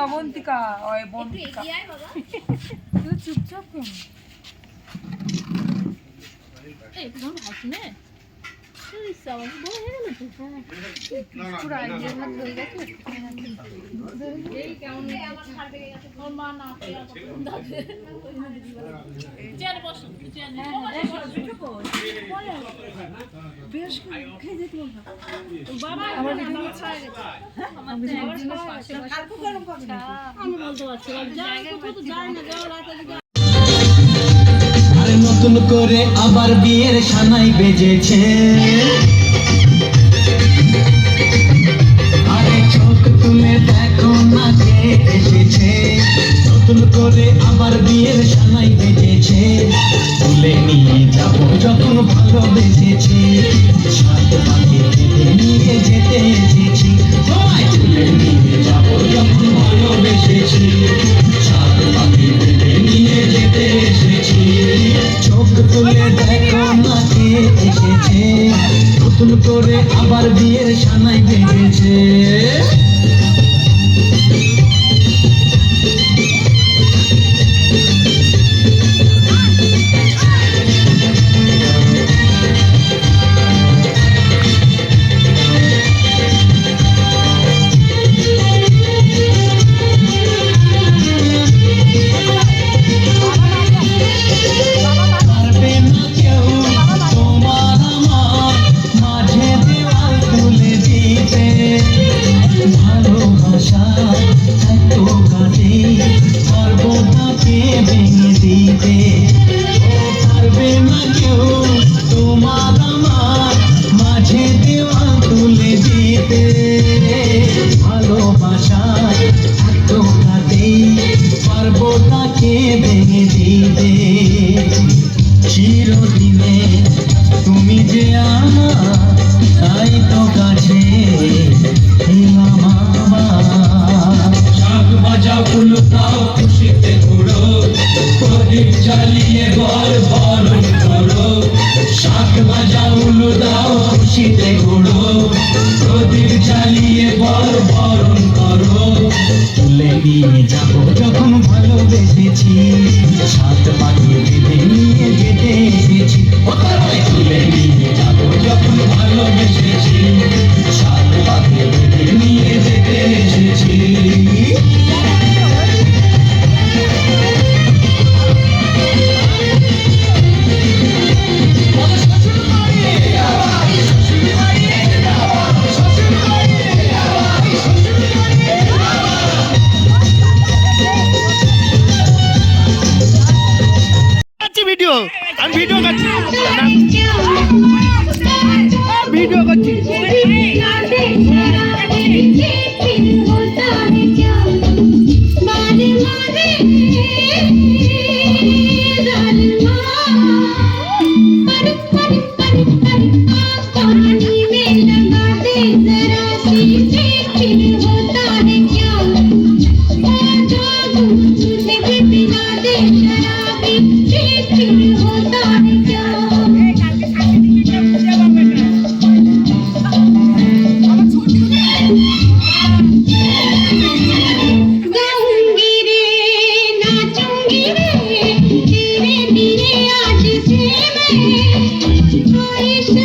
অবন্তিকা অবন্তিকা তুই চুপচাপ কেন একদম হাসনে সবাই বলে গেল তো পুরো আইডিয়া ভাত হয়ে গেছে এই কেমন আমার ছাড় বেগে গেছে ওর মা না পেয়া দাদে চেয়ার বসো চেয়ার বেশ খেয়ে যেতে বলবা বাবা আমার ভিডিও ছাড় গেছে আমার পাশে আমি বলতে পারছি জায়গা তো যায় না যাও রাতে নতুন করে আবার বিয়ের সানাই বেজেছে আরে চোখ তুলে দেখো না কে এসেছে নতুন করে আবার বিয়ের সানাই বেজেছে তুলে নিয়ে যাব যখন ভালোবেসেছি সাত পাখি নিয়ে যেতে এসেছি তুলে নিয়ে যাব যখন ভালোবেসেছি সাত পাখি নিয়ে যেতে এসেছি চোখ তুলে দেখো না কে এসেছে নতুন করে আবার বিয়ের সানাই বেজেছে চিরদিনে তুমি যে আমার তাই তো কাছে শাক বাজাও উলুটাও খুশিতে ঘুরো প্রদীপ জ্বালিয়ে বল বরণ করো শাক বাজাও উলুটাও খুশিতে ঘুরো প্রদীপ জ্বালিয়ে বল বরণ করো তুলে নিয়ে যাবো যখন ভালোবেসেছি সাত পাখি বেঁধে নিয়ে যেতে এসেছি তুলে নিয়ে যাবো যখন ভালোবেসেছি সাত পাখি বেঁধে নিয়ে যেতে এসেছি ভিডিও আমি ভিডিও করছি ভিডিও করছি Thank you.